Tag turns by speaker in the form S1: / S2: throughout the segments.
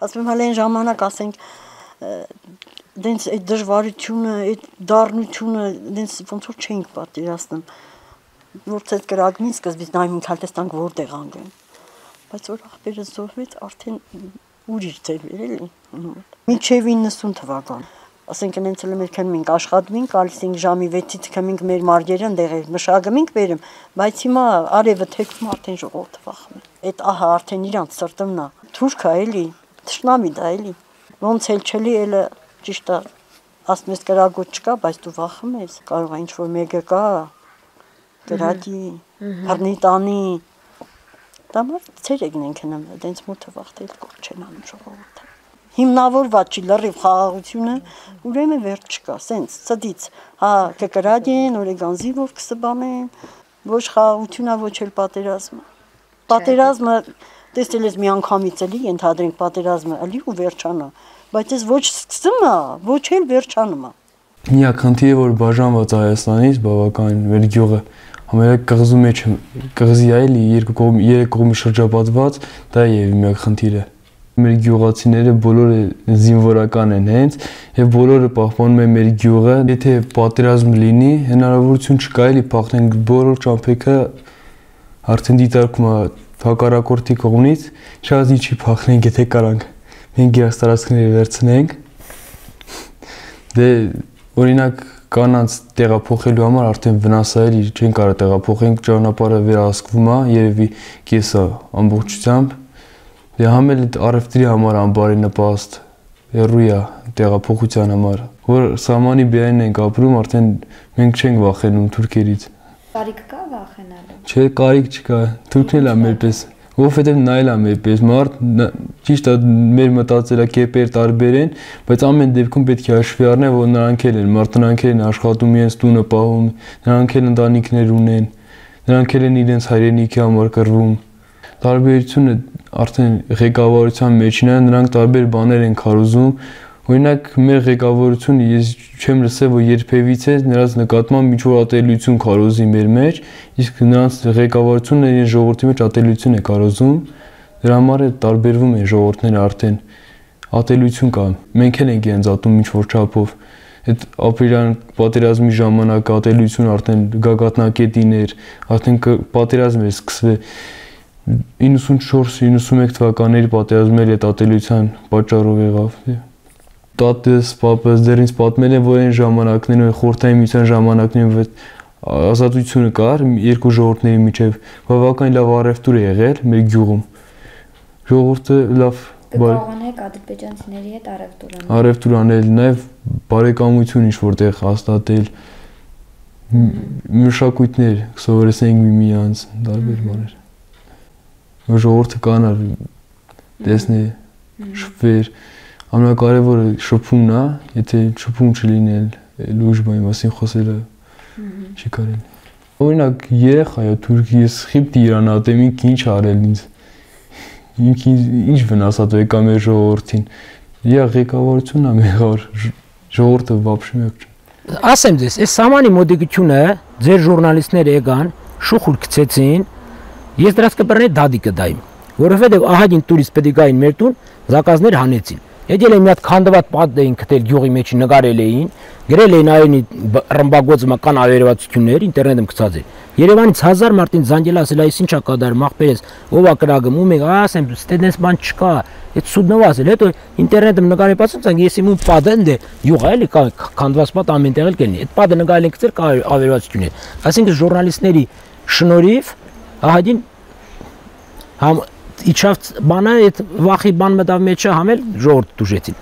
S1: ասում եմ հələ այն ժամանակ ասենք դենց այդ դժվարությունը, այդ դառնությունը դենց ոնց որ չէինք պատկերացնում, որ ցած կրակնի սկզբից նայում ենք հալտեստանք որտեղ անգեն, բայց որ ախպերը զոհվեց արդեն ուրիշ ձև էր էլի, մինչև 90 թվական, ասենք նենց էլ մեր քնմինք աշխատվինք, գալիս ենք ժամի 6-ից քնմինք մեր մարգերը ընդեղ էր, մշակումինք վերում, բայց հիմա արևը թեքում արդեն ժողովուրդը վախում է, այդ ահա արդեն իրանց սրտումն է, թուրքը էլի, թշնամի դա էլի, ոնց էլ չելի էլը ճիշտ է, ասում ես կրագոտ չկա, բայց դու վախում ես, կարող է ինչ-որ մեկը կա, կրակի, բռնի տանի, դա մարդ ցերեկն են քնում, դենց մութը վախտել կող չեն անում ժողովուրդը։ Հիմնավորված չի լրիվ խաղաղությունը, ուրեմն վերջ չկա, սենց ցդից, հա կկրակեն, օրեգանզի որ կսբանեն, ոչ խաղաղությունա, ոչ էլ պատերազմը։ Պատերազմը տեսել ես մի անգամից էլի ենթադրենք պատերազմը էլի ու վերջանա, բայց ես ոչ սկսում է, ոչ էլ վերջանում է։
S2: Մի ակնթի որ բաժանված Հայաստանից բավական մեր գյուղը համարյա կղզու մեջ կղզի է էլի երեք կողմի շրջապատված, դա է մի ակնթիրը։ Մեր գյուղացիները բոլորը զինվորական են հենց եւ բոլորը պահպանում են մեր գյուղը, եթե պատերազմ լինի, հնարավորություն չկա էլի փախնեն բոլոր ճամփեքը արդեն դիտարկում է հակառակորդի կողմից, չազնի չի փախնենք, եթե կարանք մենք իրաց տարածքները վերցնենք։ Դե օրինակ կանանց տեղափոխելու համար արդեն վնաս է էլի, չեն կարող տեղափոխենք, ճանապարհը վերահսկվում է, երևի կեսը ամբողջությամբ։ Դե համել առևտրի համար անբարի նպաստ հեռու է տեղափոխության համար, որ սահմանի բերին ենք ապրում, արդեն մենք չենք վախենում թուրքերից։
S3: Կարիք կա վախենալու։
S2: Չէ, կարիք չկա, թուրքն էլ է մերպես, որովհետև նա էլ է մերպես, մարդ ճիշտ է մեր մտածելակերպերը տարբեր են, բայց ամեն դեպքում պետք է հաշվի առնել, որ նրանք էլ են, մարդկանք են աշխատում, իրենց տունը պահում, նրանք էլ ընտանիքներ ունեն, նրանք էլ են իրենց հայրենիքի համար կռվում։ Տարբերությունը արդեն ղեկավարության մեջին է, նրանք տարբեր բաներ են քարոզում, օրինակ մեր ղեկավարությունը ես չեմ լսել, որ երբևիցե նրանց նկատմամբ ինչ-որ ատելություն քարոզի մեր մեջ, իսկ նրանց ղեկավարությունը իրեն ժողովրդի մեջ ատելություն է քարոզում, դրա համար է տարբերվում են ժողովուրդները արդեն ատելություն կա, մենք էլ ենք իրենց ատում ինչ-որ չափով, այդ ապրիլյան պատերազմի ժամանակ ատելություն արդեն գագաթնակետին էր, արդեն պատերազմ էր սկսվել 94-91 թվականների պատերազմների այդ ատելության պատճառով եղավ։ Տատես, պապս դեռ ինձ պատմել են, որ այն ժամանակներում խորհրդային միության ժամանակներում ազատությունը կար երկու ժողովուրդների միջև, բավական լավ առևտուր է եղել մեր գյուղում։ Ժողովուրդը լավ
S3: Կարողանեք ադրբեջանցիների հետ
S2: առևտուր անել, նաև բարեկամություն ինչ-որտեղ հաստատել, մշակույթներ սովորեցնենք միմյանց, տարբեր բաներ։ Ժողովուրդը կանար տեսնի, շփվեր, ամենակարևորը շփումն է, եթե շփում չլինել, լուրջ բանի մասին խոսելը չի կարելի։ Օրինակ երեխա է թուրքի, ես խիպտի իրանատեմ ինք ինչ արել ինձ, ինչ վնասատու եկա մեր ժողովրդին, իա ղեկավարությունն է մեր ժողովուրդը վաբշի մեկ չէ։
S4: Ասեմ ձեզ, այս սահմանի մոդիկությունը ձեր ժուրնալիստները եկան, շուխուր գցեցին, ես դրանց կբռնեի դադի կդայիմ, որովհետև ահագին տուրիստ պետք է գային մեր տուն, զակազներ հանեցին։ Եկել են մի հատ քանդված պատ էին գտել գյուղի մեջ նկարել էին, գրել էին այինի ռմբագործական ավերվածություններ, ինտերնետում գցած էր։ Երևանից 1000 մարդին զանգել ասել այս ինչա կդար մախբերես, ով է կրագում, ում եք, ասեմ ստեդենս բան չկա, այդ սուդնով ասել, հետո ինտերնետում նկարել բացում, ես իմ պադն դե յուղ էլի կա քանդված պատ ամենտեղ էլ կլինի։ Այդ պադը նկարել են գցել կա ավերվածություններ։ Այսինքն ժուրնալիստների շնորհիվ ահագին համ իջավ բանը այդ վախի բան մտավ մեջը համել ժողովուրդ դուժեցին։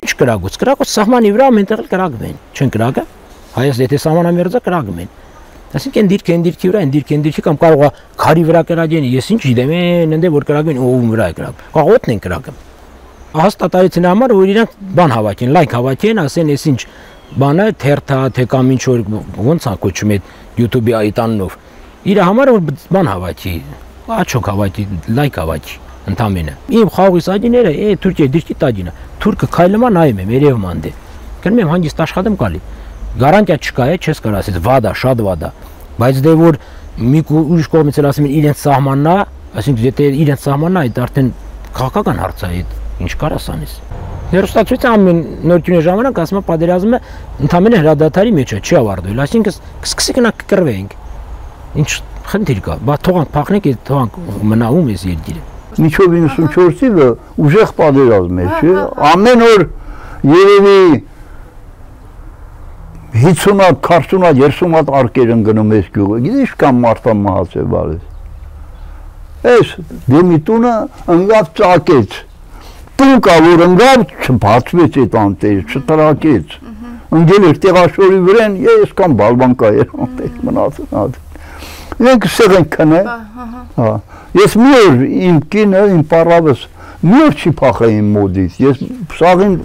S4: Ինչ կրագոց, կրագոց սահմանի վրա ամենտեղ էլ կրագում են, չեն կրագը։ Հայոց եթե սահմանամերձը կրագում են։ Այսինքն դիրքի վրա, դիրքի կամ կարող է քարի վրա կրագեն, ես ինչ գիտեմ, ընդ որ կրագեն, ով վրա է կրագում։ Կարող օդն են կրագում։ Հաստատարեցին համար որ իրանք բան հավաքեն, լայք հավաքեն, ասեն, ես ինչ բանը թերթա թե կամ ինչ որ ոնց է կոչում այդ YouTube-ի այտանով։ Իր համար որ բան հավաքի, աչոք հավաքի, լայք հավաքի, ընդամենը։ Իմ խաղողի սադիները, Թուրքիայի դիրքի տաջինը, թուրքը քայլում է նայում եմ, երևում անդե։ Գնում եմ հանգիստ աշխատում գալի։ Գարանտիա չկա, չես կարող ասես վադա, շատ վադա։ Բայց դե որ մի ուրիշ կողմից էլ ասում են իրենց սահմանն է, այսինքն եթե իրենց սահմանն է, այդ արդեն քաղաքական հարց է, Ինչ կարաս անես։ Հերոստացույցը ամեն նորությունի ժամանակ ասում է պատերազմը ընդամենը հրադադարի մեջ է, չի ավարտվել, այսինքն կսկսի գնա կկրվենք։ Ինչ խնդիր կա, բա թողանք փախնենք, թողանք մնայում էս երկիրը։
S5: Միջով 94-ը ուժեղ պատերազմ էր, չէ՞։ Ամեն օր երևի 50-ատ, 40-ատ, 30-ատ արկեր են գնում այս գյուղը։ Գիտես կամ մարդը մահացել բարես։ Այս դեմի տունը ընկավ ծակեց։ Տուն կա որ ընկավ, չբացվեց այդ անտեր, չտրակեց։ Ընկել էր տեղաշորի վրան, ես կամ բալբան կայեր անտեր մնացած։ Մենք սեղ ենք քնել։ Հա։ Ես մի օր իմ կինը, իմ պարավս մի օր չի փախա իմ մոդից։ Ես սաղին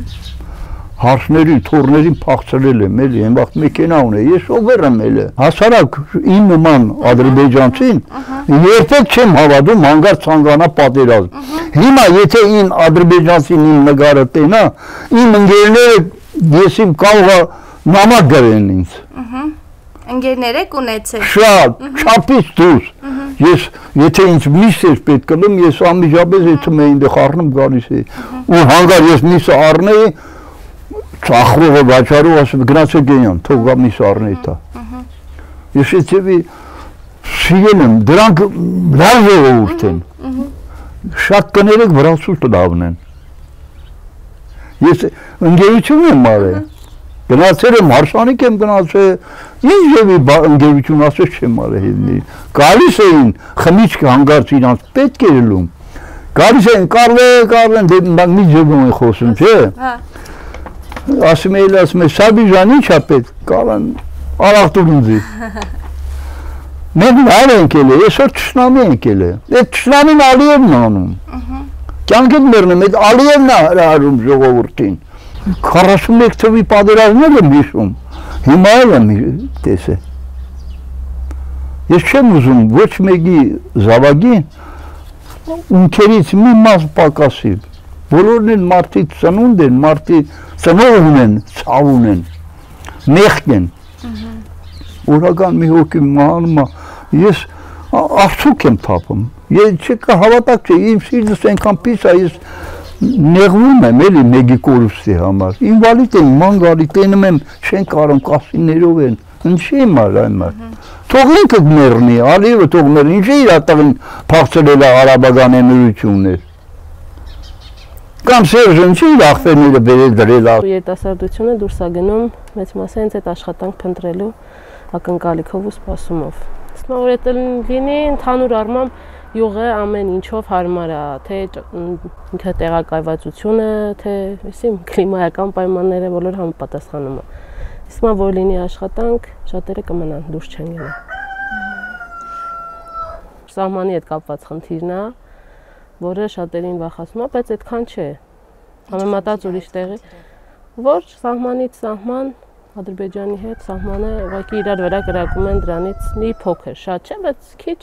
S5: հարցներին, թորներին փախցրել եմ, էլի, այն վաղտ մեքենա ունե, ես շոֆեր եմ էլի։ Հասարակ իմ նման ադրբեջանցին երբեք չեմ հավատում հանգարց ցանկանա պատերազմ։ Հիմա եթե ին ադրբեջանցին իմ նկարը տենա, իմ ընկերները ես իմ կողը նամակ գրեն ինձ։
S6: Ընկերներ եք ունեցել։ Շատ,
S5: չափից դուրս։ Ես եթե ինձ միս էր պետք կլում, ես անմիջապես եթում էի ինձ առնում գալիս էի։ Ու հանգար ես միսը առնեի, ծախրողը վաճառող ասում գնացեք գնյան, թող գա միս առնեի տա։ Ես էցեւի սիրել եմ, դրանք լավ ժողովուրդ են։ Շատ կներեք վրացուց լավն են։ Ես ընկերություն եմ արել։ Գնացել եմ, հարսանիք եմ գնացել, ինչ եւի ընկերություն ասես չեմ արել։ Գալիս էին խմիչք հանգարց իրանց պետք էր լում։ Գալիս էին կարլեն, մի ջերմում են խոսում, չէ՞։ Ասում էի, Սաբիժան ի՞նչ է պետք, կարան արախտուր ինձի։ Մենք լավ ենք ելել, այսօր թշնամի ենք ելել։ Այդ թշնամին Ալիևն անում։ Կյանքդ մեռնում, այդ Ալիևն է հրահարում ժողովրդին։ 41 թվի պատերազմներ եմ հիշում, հիմա էլ եմ տեսել։ Ես չեմ ուզում ոչ մեկի զավակին ունքերից մի մաս պակասի։ Բոլորն են մարդիկ ծնունդ են, մարդիկ ծնող ունեն, ցավ ունեն, մեղք են։ Օրական մի հոգի մահանում է, ես աղցուկ եմ թափում։ Ես չկա հավատակ չէ, իմ սիրտս այնքան պիս է, ես նեղվում եմ էլի մեկի կորուստի համար։ Ինվալիդ եմ, ման գալի, տենում եմ, չեն կարում, կասիններով են, ինչի եմ այն մարդ։ Թող ինքը մեռնի, Ալիևը թող մեռնի, ինչի իր ատաղին փախցրել է արաբական էմիրություններ։ Կամ Սերժն չի իր ախպերները բերել դրել։
S7: Երիտասարդությունը դուրս է գնում մեծ մասը հենց այդ աշխատանք փնտրելու ակնկալիքով ու սպասումով։ Իսկ որ դա լինի ընդհանուր առմամբ յուղը ամեն ինչով հարմար է, թե ինքը տեղակայվածությունը, թե կլիմայական պայմանները բոլոր համապատասխանում է։ Իսկ որ լինի աշխատանք, շատերը կմնան, դուրս չեն գնա։ Սահմանի հետ կապված խնդիրն է, որը շատերին վախեցնում է, բայց այդքան չէ։ Համեմատած ուրիշ տեղի, որ սահմանից սահման Ադրբեջանի հետ սահմանը ուղղակի իրար վրա կրակում են դրանից մի փոքր, շատ չէ, բայց քիչ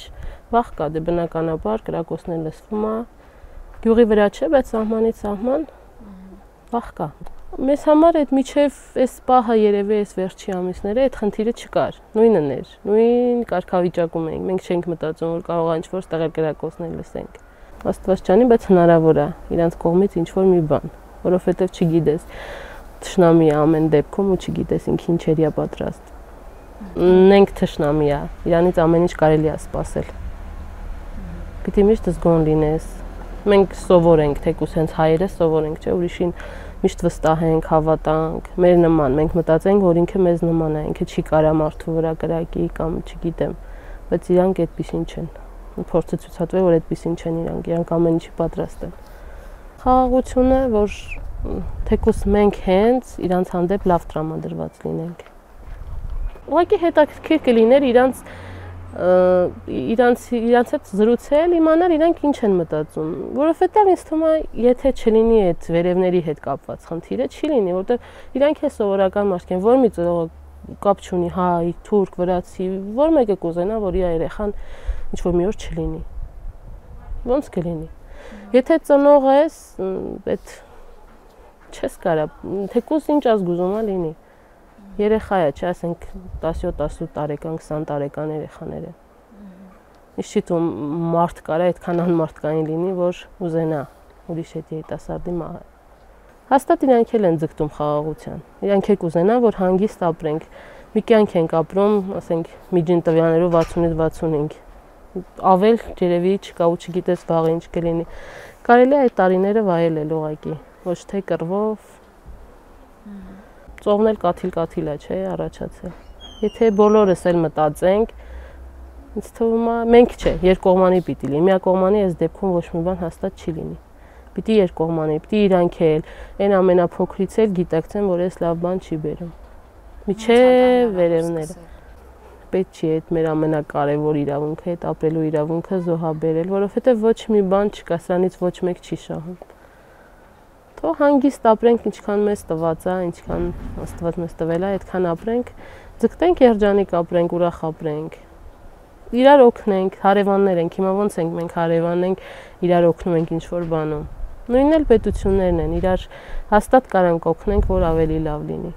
S7: վախ կա, դե բնականաբար կրակոցներ լսվում է, գյուղի վրա չէ, բայց սահմանից սահման վախ կա։ Մեզ համար այդ միջև այս պահը երևի այս վերջի ամիսները այդ խնդիրը չկար, նույնն էր, նույն կարգավիճակում էինք, մենք չենք մտածում, որ կարող է ինչ-որ տեղեր կրակոցներ լսենք։ Աստված չանի, բայց հնարավոր է իրանց կողմից ինչ-որ մի բան, որովհետև չգիտես, թշնամի է ամեն դեպքում ու չգիտես ինքը ինչերի է պատրաստ։ Նենք թշնամի է, իրանից ամեն ինչ կարելի է սպասել։ Պիտի միշտ զգոն լինես։ Մենք սովոր ենք, թեկուզ հենց հայերը սովոր ենք, չէ, ուրիշին միշտ վստահ ենք, հավատանք, մեր նման, մենք մտածենք, որ ինքը մեզ նման է, ինքը չի կարա մարդու վրա կրակի կամ չգիտեմ, բայց իրանք այդպիսին չեն։ Փորձը ցույցատվել, որ այդպիսին չեն իրանք ամեն ինչի պատրաստ են։ Խաղաղությունը, որ թեկուզ մենք հենց իրանց հանդեպ լավ տրամադրված լինենք։ Ուղղակի հետաքրքիր կլիներ իրանց հետ զրուցել, իմանալ իրանք ինչ են մտածում, որովհետև ինձ թվում է, եթե չլինի այդ վերևների հետ կապված խնդիրը, չի լինի, որովհետև իրանք է սովորական մարդ են, որ մի ծրողը կապ չունի, հայ, թուրք, վրացի, որ մեկը կուզենա, որ իր երեխան ինչ-որ մի օր չլինի։ Ոնց կլինի։ Եթե ծնող ես, այդ չես կարա, թեկուզ ինչ ազգուզում է լինի։ Երեխա է, չէ, ասենք 17-18 տարեկան, 20 տարեկան երեխաները։ Ինչ չի թվում մարդ կարա այդքան անմարդկային լինի, որ ուզենա ուրիշ հետ երիտասարդի մահը։ Հաստատ իրանք էլ են ձգտում խաղաղության։ Իրանք էլ կուզենան, որ հանգիստ ապրենք։ Մի կյանք ենք ապրում, ասենք, միջին տվյալներով 60-ից 65։ Ավել երևի չկա ու չգիտես վաղը ինչ կլինի։ Կարելի է այդ տարիները վայելել ուղղակի, ոչ թե կռվով։ Ծովն էլ կաթիլ-կաթիլ է, չէ, առաջացել։ Եթե բոլորս էլ մտածենք, ինձ թվում է, մենք չէ, երկկողմանի պիտի լինի։ Միակողմանի այս դեպքում ոչ մի բան հաստատ չի լինի։ Պիտի երկկողմանի, պիտի իրանք էլ, այն ամենափոքրից էլ գիտակցեն, որ այս լավ բան չի բերում։ Միջև վերևները։ Պետք չի այդ մեր ամենակարևոր իրավունքը, այդ ապրելու իրավունքը զոհաբերել, որովհետև ոչ մի բան չկա, սրանից ոչ մեկ չի շահում։ Թող հանգիստ ապրենք, ինչքան մեզ տված է, ինչքան Աստված մեզ տվել է, այդքան ապրենք, ձգտենք երջանիկ ապրենք, ուրախ ապրենք։ Իրար օգնենք, հարևաններ ենք, հիմա ոնց ենք մենք հարևան ենք, իրար օգնում ենք ինչ-որ բանում։ Նույնն էլ պետություններն են, իրար հաստատ կարանք օգնենք, որ ավելի լավ լինի։